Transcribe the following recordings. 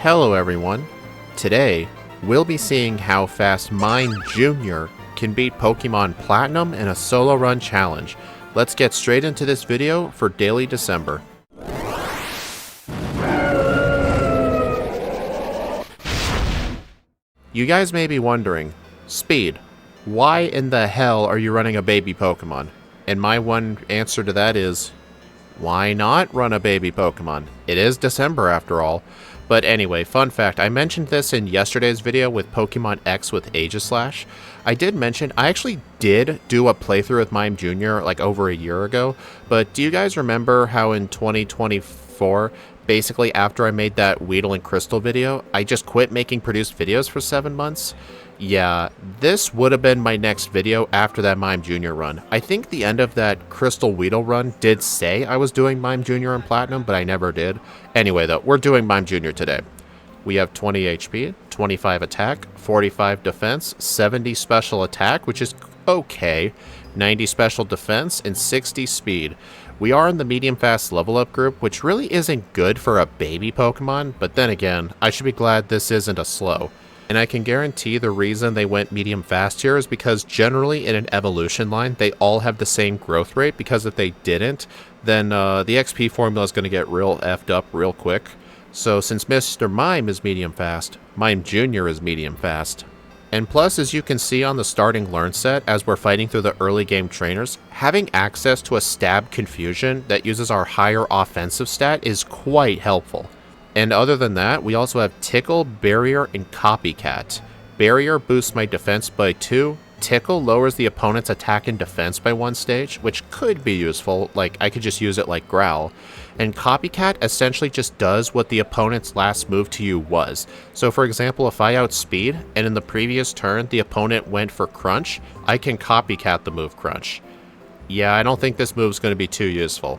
Hello everyone. Today, we'll be seeing how fast Mime Jr. can beat Pokemon Platinum in a solo run challenge. Let's get straight into this video for Daily December. You guys may be wondering, Speed, why in the hell are you running a baby Pokemon? And my one answer to that is, why not run a baby Pokemon? It is December after all. But anyway, fun fact, I mentioned this in yesterday's video with Pokemon X with Aegislash. I did mention, I actually did do a playthrough with Mime Jr. like over a year ago, but do you guys remember how in 2024, basically after I made that Weedle and Crystal video, I just quit making produced videos for 7 months? Yeah, this would have been my next video after that Mime Jr. run. I think the end of that Crystal Weedle run did say I was doing Mime Jr. and Platinum, but I never did. Anyway though, we're doing Mime Jr. today. We have 20 HP, 25 attack, 45 defense, 70 special attack, which is okay, 90 special defense, and 60 speed. We are in the medium fast level up group, which really isn't good for a baby Pokemon, but then again, I should be glad this isn't a slow. And I can guarantee the reason they went medium fast here is because generally in an evolution line, they all have the same growth rate, because if they didn't, then the XP formula is going to get real effed up real quick. So since Mr. Mime is medium fast, Mime Jr. is medium fast. And plus, as you can see on the starting learn set, as we're fighting through the early game trainers, having access to a Stab Confusion that uses our higher offensive stat is quite helpful. And other than that, we also have Tickle, Barrier, and Copycat. Barrier boosts my defense by 2. Tickle lowers the opponent's attack and defense by 1 stage, which could be useful, like I could just use it like Growl. And Copycat essentially just does what the opponent's last move to you was. So for example, if I outspeed, and in the previous turn the opponent went for Crunch, I can Copycat the move Crunch. Yeah, I don't think this move's going to be too useful.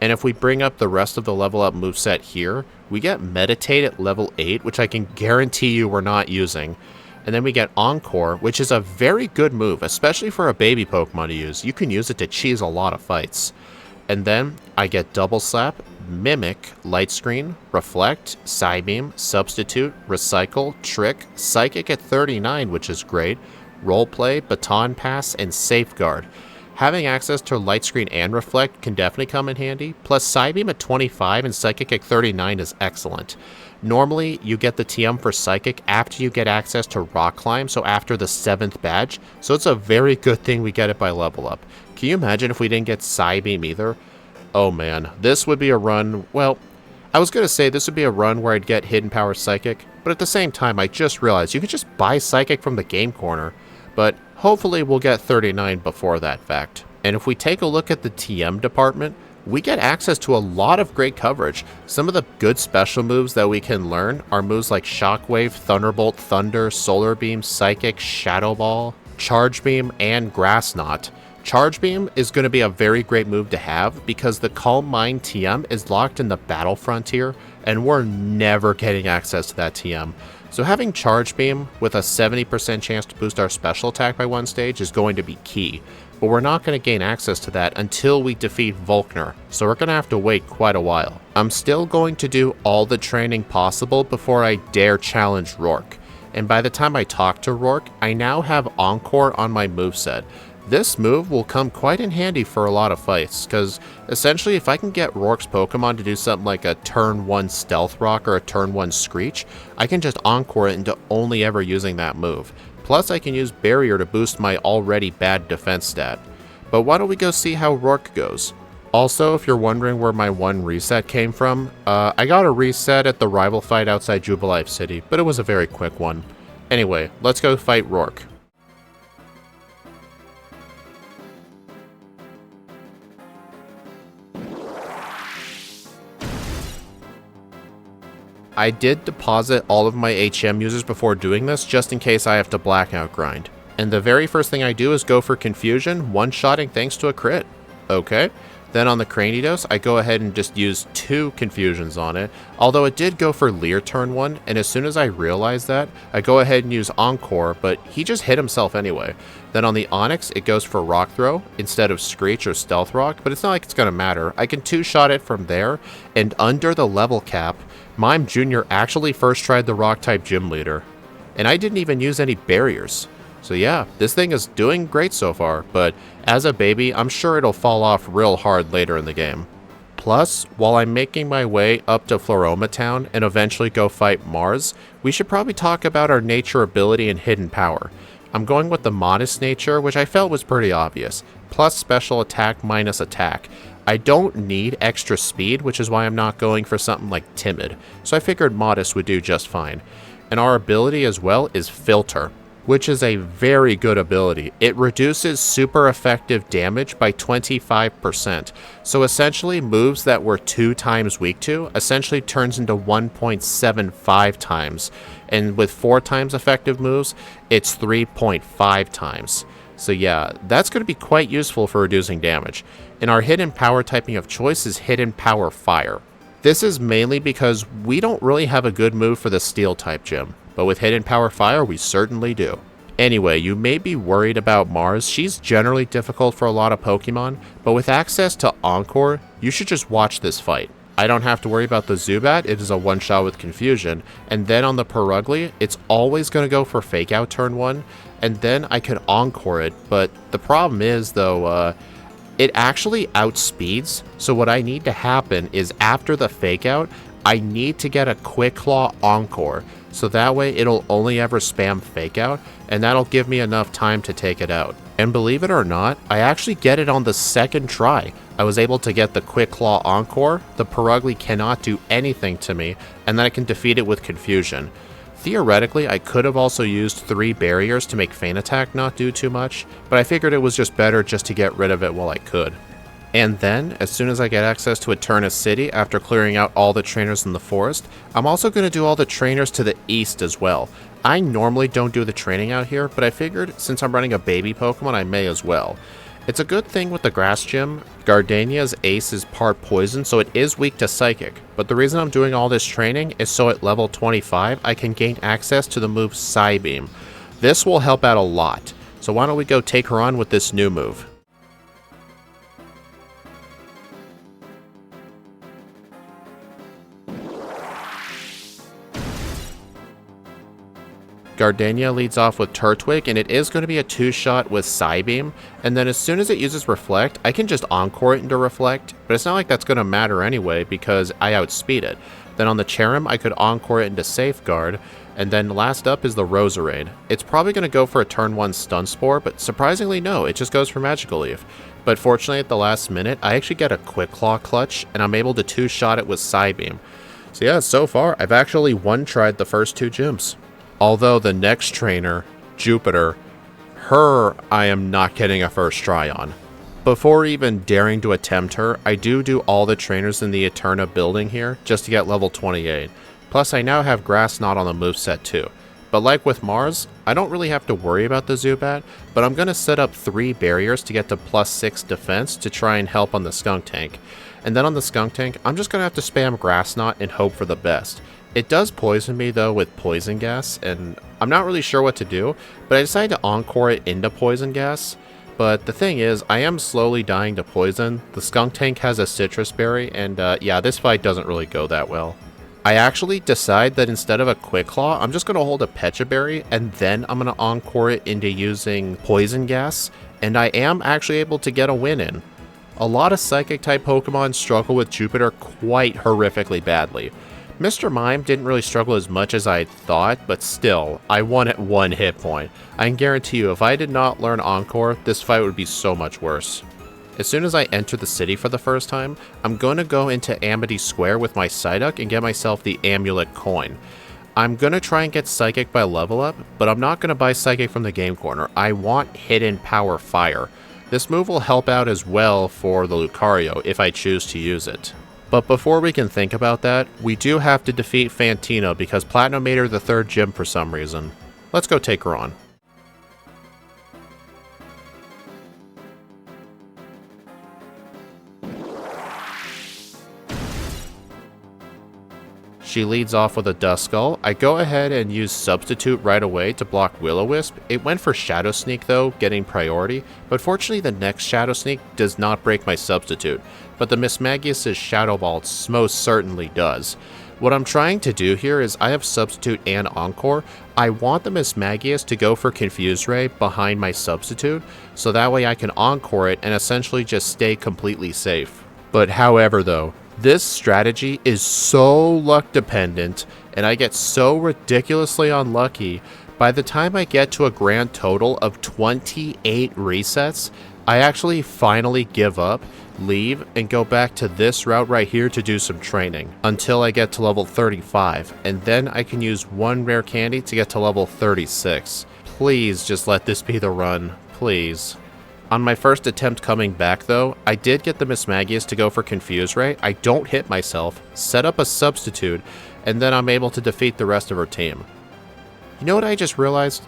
And if we bring up the rest of the level up moveset here, we get Meditate at level 8, which I can guarantee you we're not using. And then we get Encore, which is a very good move, especially for a baby Pokemon to use. You can use it to cheese a lot of fights. And then I get Double Slap, Mimic, Light Screen, Reflect, Psybeam, Substitute, Recycle, Trick, Psychic at 39, which is great, Roleplay, Baton Pass, and Safeguard. Having access to Light Screen and Reflect can definitely come in handy, plus Psybeam at 25 and Psychic at 39 is excellent. Normally, you get the TM for Psychic after you get access to Rock Climb, so after the 7th badge, so it's a very good thing we get it by level up. Can you imagine if we didn't get Psybeam either? Oh man, this would be a run, well, I was going to say this would be a run where I'd get Hidden Power Psychic, but at the same time I just realized you could just buy Psychic from the game corner, but hopefully we'll get 39 before that fact. And if we take a look at the TM department, we get access to a lot of great coverage. Some of the good special moves that we can learn are moves like Shockwave, Thunderbolt, Thunder, Solar Beam, Psychic, Shadow Ball, Charge Beam, and Grass Knot. Charge Beam is going to be a very great move to have because the Calm Mind TM is locked in the Battle Frontier, and we're never getting access to that TM. So having Charge Beam with a 70% chance to boost our special attack by 1 stage is going to be key, but we're not going to gain access to that until we defeat Volkner, so we're going to have to wait quite a while. I'm still going to do all the training possible before I dare challenge Rourke, and by the time I talk to Rourke, I now have Encore on my moveset. This move will come quite in handy for a lot of fights, because essentially if I can get Rourke's Pokemon to do something like a turn 1 Stealth Rock or a turn 1 Screech, I can just Encore it into only ever using that move. Plus I can use Barrier to boost my already bad defense stat. But why don't we go see how Rourke goes? Also, if you're wondering where my 1 reset came from, I got a reset at the rival fight outside Jubilife City, but it was a very quick one. Anyway, let's go fight Rourke. I did deposit all of my HM users before doing this, just in case I have to blackout grind. And the very first thing I do is go for Confusion, one-shotting thanks to a crit. Okay. Then on the Cranidos, I go ahead and just use 2 Confusions on it, although it did go for Leer turn 1, and as soon as I realized that, I go ahead and use Encore, but he just hit himself anyway. Then on the Onix, it goes for Rock Throw instead of Screech or Stealth Rock, but it's not like it's going to matter. I can 2-shot it from there, and under the level cap, Mime Jr. actually first tried the Rock-type Gym Leader, and I didn't even use any barriers. So yeah, this thing is doing great so far, but as a baby, I'm sure it'll fall off real hard later in the game. Plus, while I'm making my way up to Floroma Town and eventually go fight Mars, we should probably talk about our nature ability and hidden power. I'm going with the modest nature, which I felt was pretty obvious, plus special attack minus attack. I don't need extra speed, which is why I'm not going for something like timid, so I figured modest would do just fine. And our ability as well is filter, which is a very good ability. It reduces super effective damage by 25%, so essentially moves that we're 2 times weak to essentially turns into 1.75 times, and with 4 times effective moves, it's 3.5 times. So yeah, that's going to be quite useful for reducing damage. And our hidden power typing of choice is hidden power fire. This is mainly because we don't really have a good move for the steel type gym, but with hidden power fire we certainly do. Anyway, you may be worried about Mars. She's generally difficult for a lot of Pokemon, but with access to Encore, you should just watch this fight. I don't have to worry about the Zubat, it is a one-shot with confusion, and then on the Perugly, it's always going to go for Fake Out turn 1, and then I can Encore it, but the problem is, though, it actually outspeeds, so what I need to happen is after the Fake Out, I need to get a Quick Claw Encore, so that way it'll only ever spam Fake Out, and that'll give me enough time to take it out. And believe it or not, I actually get it on the second try. I was able to get the Quick Claw Encore, the Perugly cannot do anything to me, and then I can defeat it with Confusion. Theoretically, I could have also used 3 barriers to make Feint Attack not do too much, but I figured it was just better just to get rid of it while I could. And then, as soon as I get access to Eterna City after clearing out all the trainers in the forest, I'm also going to do all the trainers to the east as well. I normally don't do the training out here, but I figured since I'm running a baby Pokemon, I may as well. It's a good thing with the grass gym, Gardenia's ace is part poison, so it is weak to psychic, but the reason I'm doing all this training is so at level 25 I can gain access to the move Psybeam. This will help out a lot, so why don't we go take her on with this new move. Gardenia leads off with Turtwig, and it is going to be a 2-shot with Psybeam, and then as soon as it uses Reflect, I can just Encore it into Reflect, but it's not like that's going to matter anyway because I outspeed it. Then on the Cherim, I could Encore it into Safeguard, and then last up is the Roserade. It's probably going to go for a turn 1 Stun Spore, but surprisingly no, it just goes for Magical Leaf. But fortunately at the last minute, I actually get a Quick Claw Clutch, and I'm able to 2-shot it with Psybeam. So yeah, so far, I've actually one-tried the first 2 gyms. Although the next trainer, Jupiter, her I am not getting a first try on. Before even daring to attempt her, I do all the trainers in the Eterna building here just to get level 28. Plus I now have Grass Knot on the moveset too. But like with Mars, I don't really have to worry about the Zubat, but I'm going to set up 3 barriers to get to +6 defense to try and help on the Skunk Tank. And then on the Skunk Tank, I'm just going to have to spam Grass Knot and hope for the best. It does poison me though with Poison Gas, and I'm not really sure what to do, but I decided to Encore it into Poison Gas. But the thing is, I am slowly dying to poison. The Skunk Tank has a Citrus Berry, and yeah, this fight doesn't really go that well. I actually decide that instead of a Quick Claw, I'm just going to hold a Pecha Berry, and then I'm going to Encore it into using Poison Gas, and I am actually able to get a win in. A lot of Psychic-type Pokemon struggle with Jupiter quite horrifically badly. Mr. Mime didn't really struggle as much as I thought, but still, I won at 1 hit point. I can guarantee you, if I did not learn Encore, this fight would be so much worse. As soon as I enter the city for the first time, I'm going to go into Amity Square with my Psyduck and get myself the Amulet Coin. I'm going to try and get Psychic by level up, but I'm not going to buy Psychic from the game corner. I want Hidden Power Fire. This move will help out as well for the Lucario if I choose to use it. But before we can think about that, we do have to defeat Fantina because Platinum made her the 3rd gym for some reason. Let's go take her on. She leads off with a Duskull. I go ahead and use Substitute right away to block Will-O-Wisp. It went for Shadow Sneak though, getting priority, but fortunately the next Shadow Sneak does not break my Substitute, but the Mismagius' Shadow Ball most certainly does. What I'm trying to do here is I have Substitute and Encore. I want the Mismagius to go for Confuse Ray behind my Substitute, so that way I can Encore it and essentially just stay completely safe. But however though, this strategy is so luck dependent, and I get so ridiculously unlucky. By the time I get to a grand total of 28 resets, I actually finally give up, leave, and go back to this route right here to do some training until I get to level 35, and then I can use one rare candy to get to level 36. Please just let this be the run, please. On my first attempt coming back though, I did get the Mismagius to go for Confuse Ray. I don't hit myself, set up a Substitute, and then I'm able to defeat the rest of her team. You know what I just realized?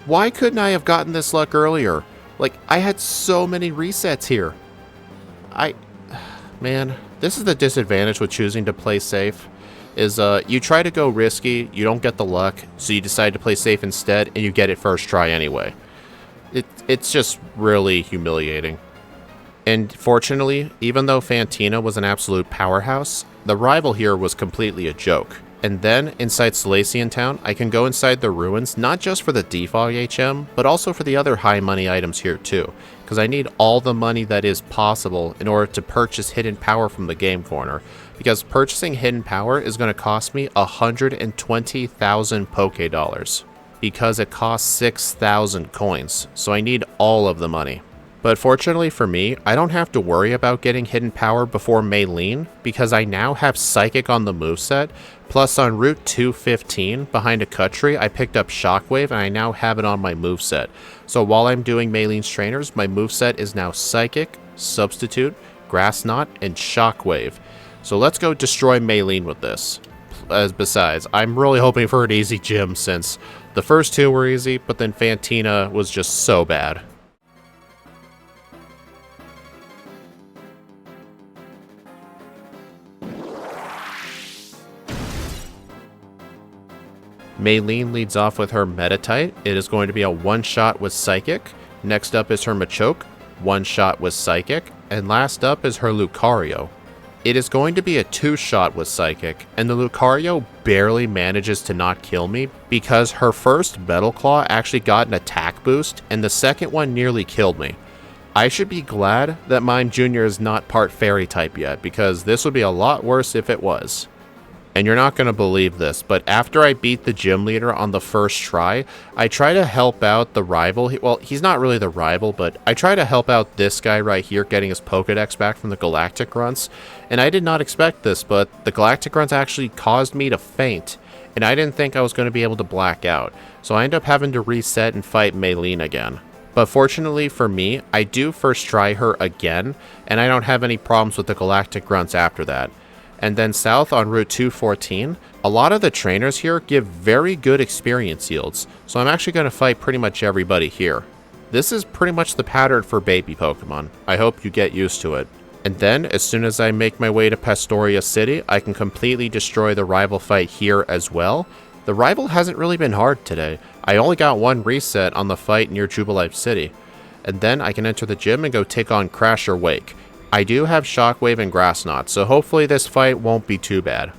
Why couldn't I have gotten this luck earlier? Like, I had so many resets here. Man, this is the disadvantage with choosing to play safe. Is you try to go risky, you don't get the luck, so you decide to play safe instead, and you get it first try anyway. It's just really humiliating. And fortunately, even though Fantina was an absolute powerhouse, the rival here was completely a joke. And then, inside Salacian Town, I can go inside the ruins, not just for the Defog HM, but also for the other high money items here too, because I need all the money that is possible in order to purchase Hidden Power from the Game Corner, because purchasing Hidden Power is going to cost me 120,000 Poké Dollars, because it costs 6,000 coins, so I need all of the money. But fortunately for me, I don't have to worry about getting Hidden Power before Maylene, because I now have Psychic on the moveset, plus on Route 215, behind a cut tree, I picked up Shockwave and I now have it on my moveset. So while I'm doing Maylene's trainers, my moveset is now Psychic, Substitute, Grass Knot, and Shockwave. So let's go destroy Maylene with this. Besides, I'm really hoping for an easy gym since the first two were easy, but then Fantina was just so bad. Maylene leads off with her Metatite. It is going to be a one-shot with Psychic. Next up is her Machoke, one-shot with Psychic. And last up is her Lucario. It is going to be a two-shot with Psychic, and the Lucario barely manages to not kill me because her first Metal Claw actually got an attack boost, and the second one nearly killed me. I should be glad that Mime Jr. is not part Fairy type yet, because this would be a lot worse if it was. And you're not going to believe this, but after I beat the gym leader on the first try, I try to help out the rival. Well, he's not really the rival, but I try to help out this guy right here getting his Pokedex back from the Galactic Grunts. And I did not expect this, but the Galactic Grunts actually caused me to faint. And I didn't think I was going to be able to black out. So I end up having to reset and fight Maylene again. But fortunately for me, I do first try her again, and I don't have any problems with the Galactic Grunts after that. And then south on Route 214, a lot of the trainers here give very good experience yields, so I'm actually going to fight pretty much everybody here. This is pretty much the pattern for baby Pokemon. I hope you get used to it. And then, as soon as I make my way to Pastoria City, I can completely destroy the rival fight here as well. The rival hasn't really been hard today. I only got one reset on the fight near Jubilife City. And then I can enter the gym and go take on Crasher Wake. I do have Shockwave and Grass Knot, so hopefully this fight won't be too bad.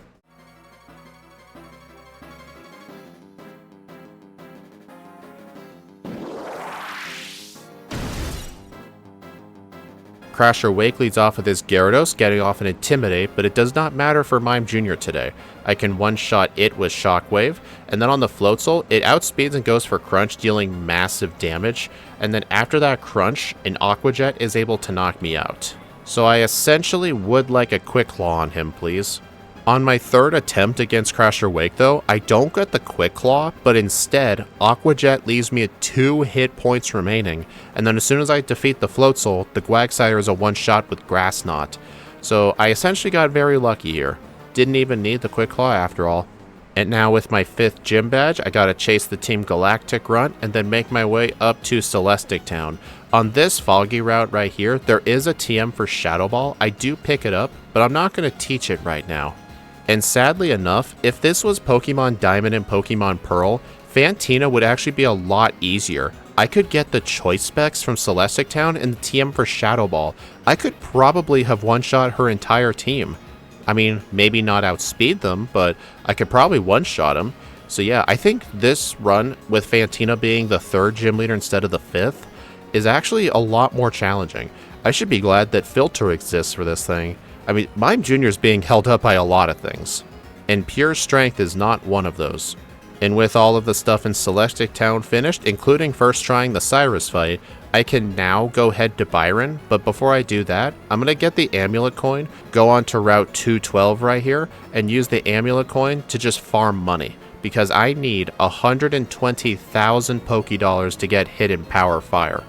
Crasher Wake leads off with his Gyarados, getting off an Intimidate, but it does not matter for Mime Jr. today. I can one-shot it with Shockwave, and then on the Floatzel, it outspeeds and goes for Crunch, dealing massive damage, and then after that Crunch, an Aqua Jet is able to knock me out. So I essentially would like a Quick Claw on him, please. On my third attempt against Crasher Wake though, I don't get the Quick Claw, but instead, Aqua Jet leaves me at 2 hit points remaining, and then as soon as I defeat the Floatzel, the Quagsire is a one-shot with Grass Knot. So I essentially got very lucky here. Didn't even need the Quick Claw after all. And now with my 5th gym badge, I gotta chase the Team Galactic Grunt and then make my way up to Celestic Town. On this foggy route right here, there is a TM for Shadow Ball. I do pick it up, but I'm not going to teach it right now. And sadly enough, if this was Pokemon Diamond and Pokemon Pearl, Fantina would actually be a lot easier. I could get the choice specs from Celestic Town and the TM for Shadow Ball. I could probably have one-shot her entire team. I mean, maybe not outspeed them, but I could probably one-shot them. So yeah, I think this run, with Fantina being the 3rd gym leader instead of the 5th, is actually a lot more challenging. I should be glad that Filter exists for this thing. I mean, Mime Jr. is being held up by a lot of things, and pure strength is not one of those. And with all of the stuff in Celestic Town finished, including first trying the Cyrus fight, I can now go head to Byron, but before I do that, I'm going to get the Amulet Coin, go on to Route 212 right here, and use the Amulet Coin to just farm money, because I need 120,000 Pokedollars to get Hidden Power Fire.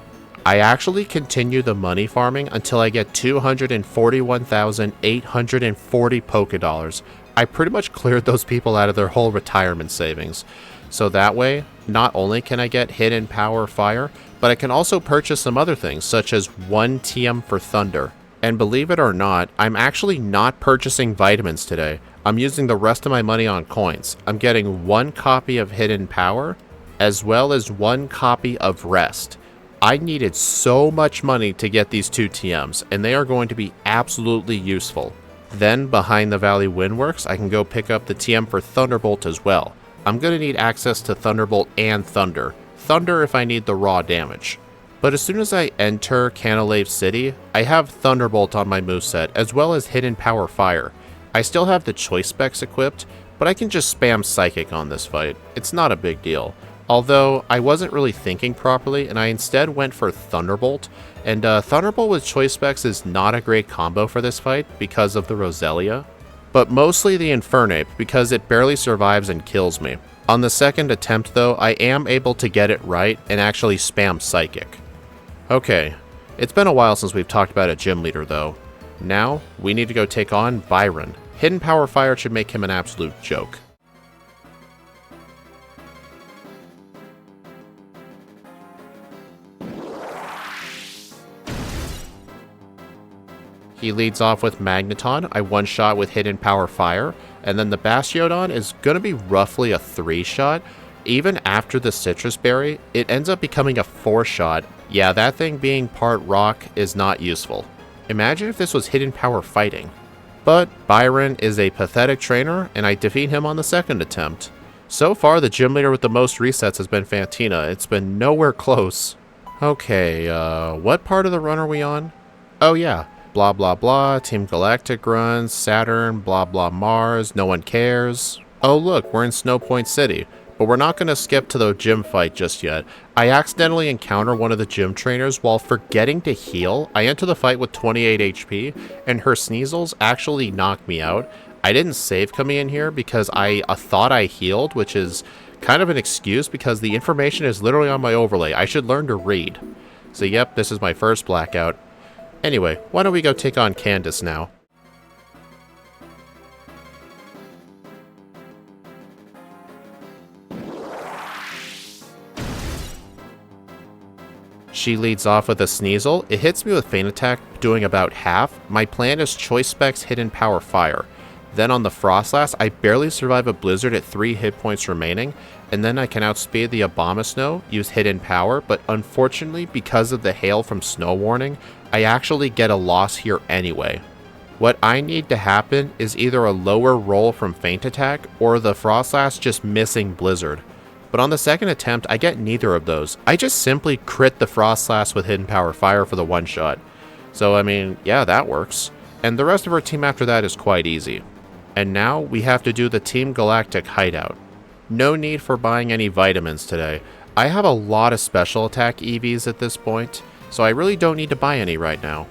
I actually continue the money farming until I get 241,840 Pokedollars. I pretty much cleared those people out of their whole retirement savings. So that way, not only can I get Hidden Power Fire, but I can also purchase some other things, such as 1 TM for Thunder. And believe it or not, I'm actually not purchasing vitamins today. I'm using the rest of my money on coins. I'm getting 1 copy of Hidden Power, as well as 1 copy of Rest. I needed so much money to get these 2 TMs, and they are going to be absolutely useful. Then, behind the Valley Windworks, I can go pick up the TM for Thunderbolt as well. I'm going to need access to Thunderbolt and Thunder. Thunder if I need the raw damage. But as soon as I enter Canalave City, I have Thunderbolt on my moveset, as well as Hidden Power Fire. I still have the choice specs equipped, but I can just spam Psychic on this fight. It's not a big deal. Although, I wasn't really thinking properly, and I instead went for Thunderbolt. And Thunderbolt with choice specs is not a great combo for this fight because of the Roselia. But mostly the Infernape, because it barely survives and kills me. On the 2nd attempt though, I am able to get it right and actually spam Psychic. Okay, it's been a while since we've talked about a gym leader though. Now, we need to go take on Byron. Hidden Power Fire should make him an absolute joke. He leads off with Magneton, I one-shot with Hidden Power Fire, and then the Bastiodon is going to be roughly a 3-shot. Even after the Citrus Berry, it ends up becoming a 4-shot. Yeah, that thing being part rock is not useful. Imagine if this was Hidden Power Fighting. But Byron is a pathetic trainer, and I defeat him on the 2nd attempt. So far, the gym leader with the most resets has been Fantina. It's been nowhere close. Okay, what part of the run are we on? Oh yeah. Blah blah blah, Team Galactic runs, Saturn, blah blah Mars, no one cares. Oh look, we're in Snow Point City, but we're not going to skip to the gym fight just yet. I accidentally encounter one of the gym trainers while forgetting to heal. I enter the fight with 28 HP, and her Sneasels actually knocked me out. I didn't save coming in here because I thought I healed, which is kind of an excuse because the information is literally on my overlay. I should learn to read. So yep, this is my first blackout. Anyway, why don't we go take on Candace now? She leads off with a Sneasel. It hits me with Feint Attack, doing about half. My plan is Choice Specs Hidden Power Fire. Then on the Frostlass, I barely survive a Blizzard at 3 hit points remaining, and then I can outspeed the Abomasnow, use Hidden Power, but unfortunately, because of the hail from Snow Warning, I actually get a loss here anyway. What I need to happen is either a lower roll from Feint Attack, or the Frostlass just missing Blizzard. But on the 2nd attempt, I get neither of those. I just simply crit the Frostlass with Hidden Power Fire for the one-shot. So I mean, yeah, that works. And the rest of our team after that is quite easy. And now we have to do the Team Galactic hideout. No need for buying any vitamins today. I have a lot of special attack EVs at this point, so I really don't need to buy any right now.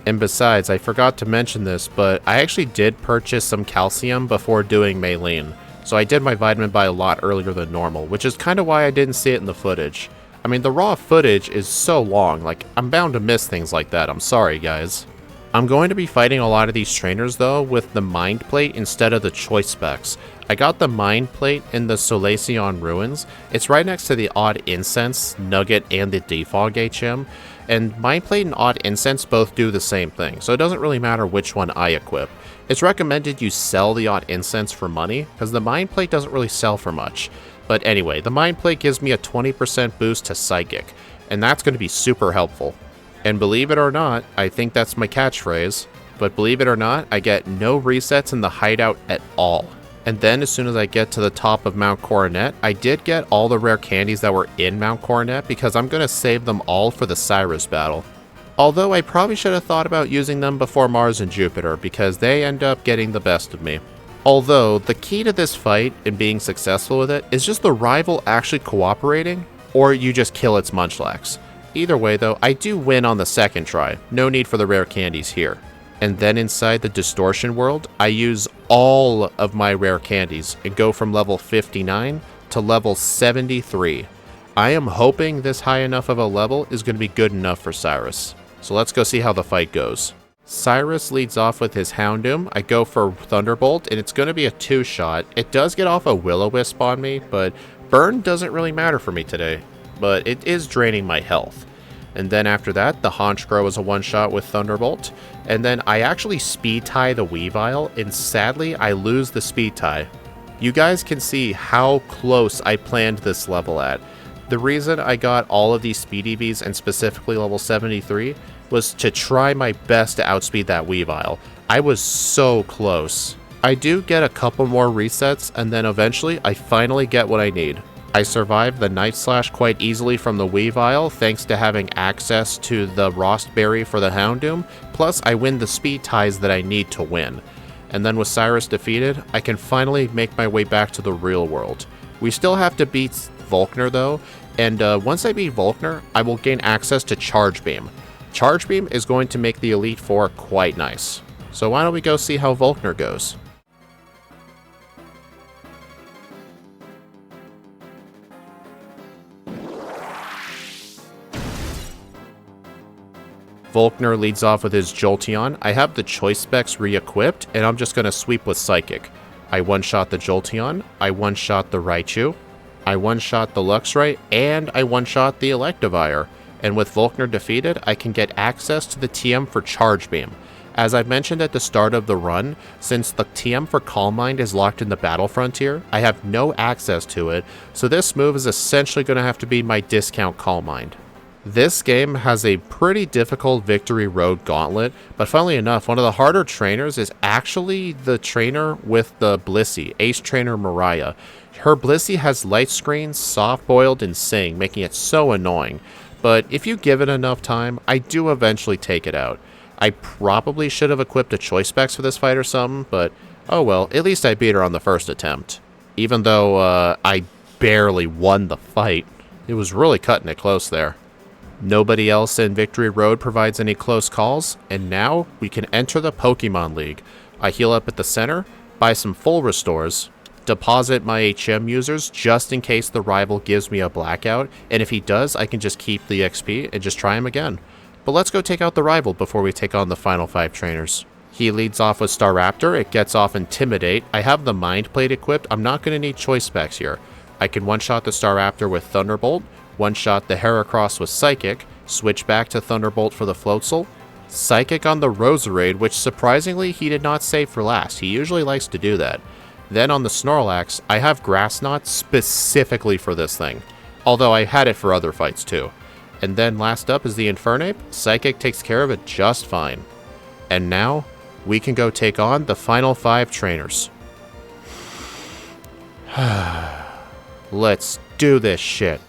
And besides, I forgot to mention this, but I actually did purchase some calcium before doing Maylene, so I did my vitamin buy a lot earlier than normal, which is kind of why I didn't see it in the footage. I mean, the raw footage is so long, like, I'm bound to miss things like that, I'm sorry guys. I'm going to be fighting a lot of these trainers though with the Mind Plate instead of the choice specs. I got the Mind Plate in the Solaceon Ruins. It's right next to the Odd Incense, Nugget, and the Defog HM. And Mind Plate and Odd Incense both do the same thing, so it doesn't really matter which one I equip. It's recommended you sell the Odd Incense for money, because the Mind Plate doesn't really sell for much. But anyway, the Mind Plate gives me a 20% boost to Psychic, and that's going to be super helpful. And believe it or not, I think that's my catchphrase. But believe it or not, I get no resets in the hideout at all. And then as soon as I get to the top of Mount Coronet, I did get all the rare candies that were in Mount Coronet because I'm going to save them all for the Cyrus battle. Although I probably should have thought about using them before Mars and Jupiter because they end up getting the best of me. Although, the key to this fight and being successful with it is just the rival actually cooperating, or you just kill its Munchlax. Either way though, I do win on the second try, no need for the rare candies here. And then inside the Distortion world, I use all of my rare candies and go from level 59 to level 73. I am hoping this high enough of a level is going to be good enough for Cyrus. So let's go see how the fight goes. Cyrus leads off with his Houndoom. I go for Thunderbolt, and it's going to be a 2-shot. It does get off a Will-O-Wisp on me, but Burn doesn't really matter for me today. But it is draining my health. And then after that, the Honchkrow is a 1-shot with Thunderbolt. And then I actually Speed Tie the Weavile, and sadly, I lose the Speed Tie. You guys can see how close I planned this level at. The reason I got all of these Speed EVs, and specifically level 73, was to try my best to outspeed that Weavile. I was so close. I do get a couple more resets, and then eventually I finally get what I need. I survived the Night Slash quite easily from the Weavile thanks to having access to the Rostberry for the Houndoom, plus I win the Speed Ties that I need to win. And then with Cyrus defeated, I can finally make my way back to the real world. We still have to beat Volkner though, and once I beat Volkner, I will gain access to Charge Beam. Charge Beam is going to make the Elite Four quite nice. So why don't we go see how Volkner goes? Volkner leads off with his Jolteon. I have the Choice Specs re-equipped, and I'm just going to sweep with Psychic. I one-shot the Jolteon, I one-shot the Raichu, I one-shot the Luxray, and I one-shot the Electivire. And with Volkner defeated, I can get access to the TM for Charge Beam. As I mentioned at the start of the run, since the TM for Calm Mind is locked in the Battle Frontier, I have no access to it, so this move is essentially going to have to be my discount Calm Mind. This game has a pretty difficult Victory Road gauntlet, but funnily enough, one of the harder trainers is actually the trainer with the Blissey, Ace Trainer Mariah. Her Blissey has Light Screen, Soft Boiled, and Sing, making it so annoying. But if you give it enough time, I do eventually take it out. I probably should have equipped a Choice Specs for this fight or something, but oh well, at least I beat her on the first attempt. Even though I barely won the fight. It was really cutting it close there. Nobody else in Victory Road provides any close calls, and now we can enter the Pokemon League. I heal up at the center, buy some full restores, deposit my HM users just in case the rival gives me a blackout, and if he does, I can just keep the XP and just try him again. But let's go take out the rival before we take on the final 5 trainers. He leads off with Staraptor, it gets off Intimidate. I have the Mind Plate equipped, I'm not going to need Choice Specs here. I can one-shot the Staraptor with Thunderbolt, one-shot the Heracross with Psychic, switch back to Thunderbolt for the Floatzel, Psychic on the Roserade, which surprisingly he did not save for last. He usually likes to do that. Then on the Snorlax, I have Grass Knot specifically for this thing, although I had it for other fights too. And then last up is the Infernape. Psychic takes care of it just fine. And now, we can go take on the final 5 trainers. Let's do this shit.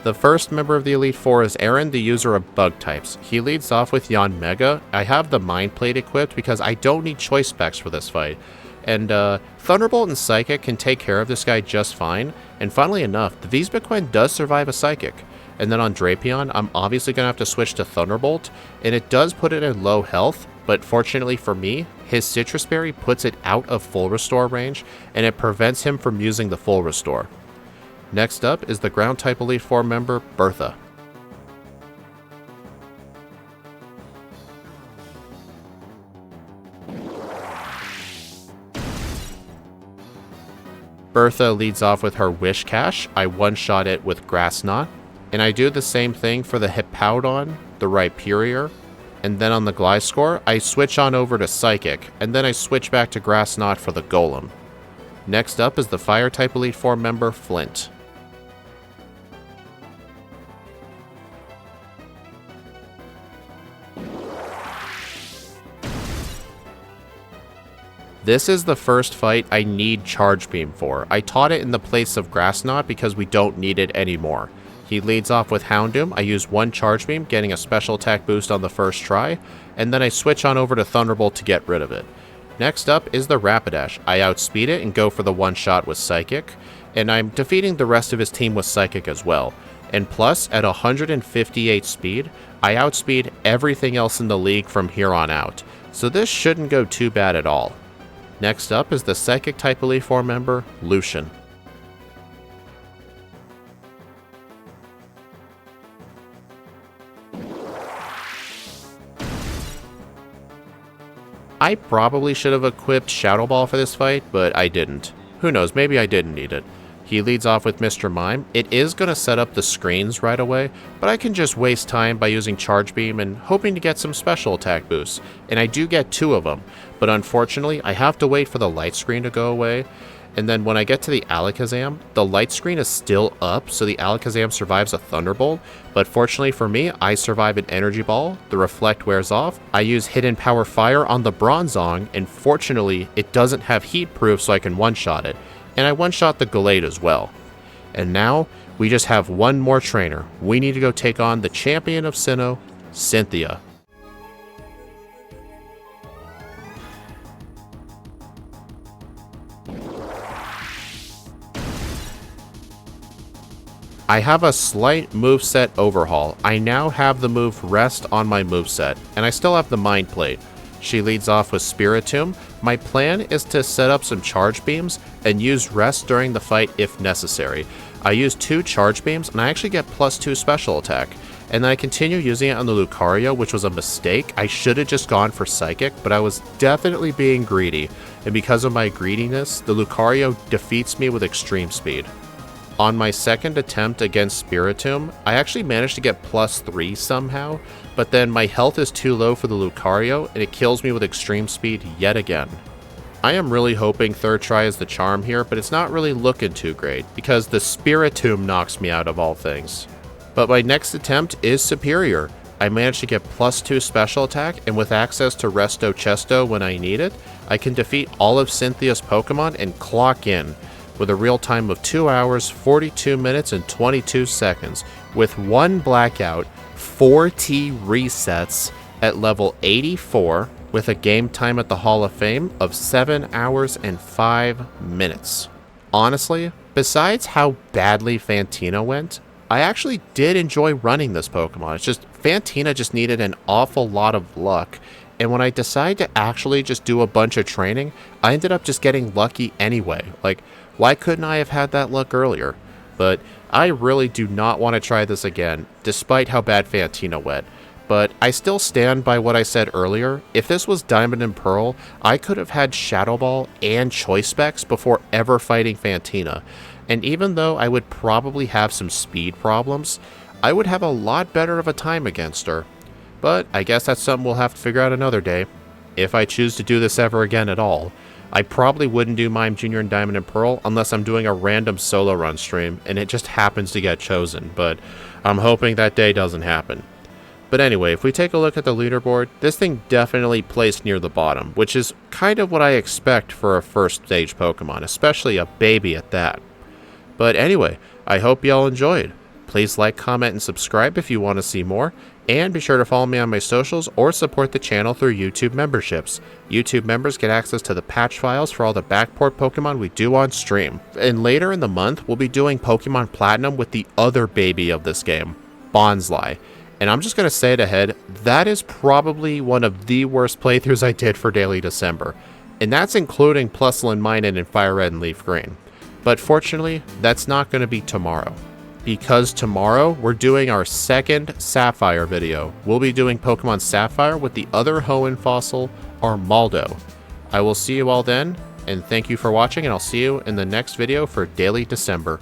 The first member of the Elite Four is Aaron, the user of Bug types. He leads off with Yanmega. I have the Mind Plate equipped because I don't need Choice Specs for this fight. And Thunderbolt and Psychic can take care of this guy just fine. And funnily enough, the Vespiquen does survive a Psychic. And then on Drapion, I'm obviously going to have to switch to Thunderbolt. And it does put it in low health, but fortunately for me, his Citrus Berry puts it out of full restore range, and it prevents him from using the full restore. Next up is the Ground-type Elite Four member, Bertha. Bertha leads off with her Wish Cash. I one-shot it with Grass Knot. And I do the same thing for the Hippowdon, the Rhyperior, and then on the Gliscor, I switch on over to Psychic, and then I switch back to Grass Knot for the Golem. Next up is the Fire-type Elite Four member, Flint. This is the first fight I need Charge Beam for. I taught it in the place of Grass Knot because we don't need it anymore. He leads off with Houndoom. I use one Charge Beam, getting a special attack boost on the first try, and then I switch on over to Thunderbolt to get rid of it. Next up is the Rapidash. I outspeed it and go for the one shot with Psychic, and I'm defeating the rest of his team with Psychic as well. And plus, at 158 speed, I outspeed everything else in the league from here on out, so this shouldn't go too bad at all. Next up is the Psychic-type Elite Four member, Lucian. I probably should have equipped Shadow Ball for this fight, but I didn't. Who knows, maybe I didn't need it. He leads off with Mr. Mime. It is going to set up the screens right away, but I can just waste time by using Charge Beam and hoping to get some special attack boosts, and I do get 2 of them, but unfortunately I have to wait for the light screen to go away, and then when I get to the Alakazam, the light screen is still up, so the Alakazam survives a Thunderbolt, but fortunately for me, I survive an Energy Ball, the Reflect wears off, I use Hidden Power Fire on the Bronzong, and fortunately it doesn't have Heat Proof so I can one-shot it. And I one-shot the Gallade as well. And now, we just have one more trainer. We need to go take on the champion of Sinnoh, Cynthia. I have a slight moveset overhaul. I now have the move Rest on my moveset, and I still have the Mind Plate. She leads off with Spiritomb. My plan is to set up some Charge Beams and use Rest during the fight if necessary. I use 2 Charge Beams and I actually get +2 special attack. And then I continue using it on the Lucario, which was a mistake. I should have just gone for Psychic, but I was definitely being greedy. And because of my greediness, the Lucario defeats me with extreme speed. On my second attempt against Spiritomb, I actually managed to get +3 somehow, but then my health is too low for the Lucario and it kills me with extreme speed yet again. I am really hoping third try is the charm here, but it's not really looking too great because the Spiritomb knocks me out of all things. But my next attempt is superior. I managed to get +2 special attack, and with access to Resto Chesto when I need it, I can defeat all of Cynthia's Pokemon and clock in, with a real time of 2 hours, 42 minutes, and 22 seconds, with 1 blackout, 4 T resets at level 84, with a game time at the Hall of Fame of 7 hours and 5 minutes. Honestly, besides how badly Fantina went, I actually did enjoy running this Pokemon. It's just, Fantina just needed an awful lot of luck, and when I decided to actually just do a bunch of training, I ended up just getting lucky anyway. Like, why couldn't I have had that luck earlier? But I really do not want to try this again, despite how bad Fantina went. But I still stand by what I said earlier. If this was Diamond and Pearl, I could have had Shadow Ball and Choice Specs before ever fighting Fantina. And even though I would probably have some speed problems, I would have a lot better of a time against her. But I guess that's something we'll have to figure out another day, if I choose to do this ever again at all. I probably wouldn't do Mime Jr. and Diamond and Pearl unless I'm doing a random solo run stream and it just happens to get chosen, but I'm hoping that day doesn't happen. But anyway, if we take a look at the leaderboard, this thing definitely placed near the bottom, which is kind of what I expect for a first stage Pokemon, especially a baby at that. But anyway, I hope y'all enjoyed. Please like, comment, and subscribe if you want to see more, and be sure to follow me on my socials or support the channel through YouTube memberships. YouTube members get access to the patch files for all the backport Pokemon we do on stream. And later in the month, we'll be doing Pokemon Platinum with the other baby of this game, Bonsly. And I'm just going to say it ahead, that is probably one of the worst playthroughs I did for Daily December. And that's including Plusle and Minun and Fire Red and Leaf Green. But fortunately, that's not going to be tomorrow. Because tomorrow, we're doing our second Sapphire video. We'll be doing Pokemon Sapphire with the other Hoenn fossil, Armaldo. I will see you all then, and thank you for watching, and I'll see you in the next video for Daily December.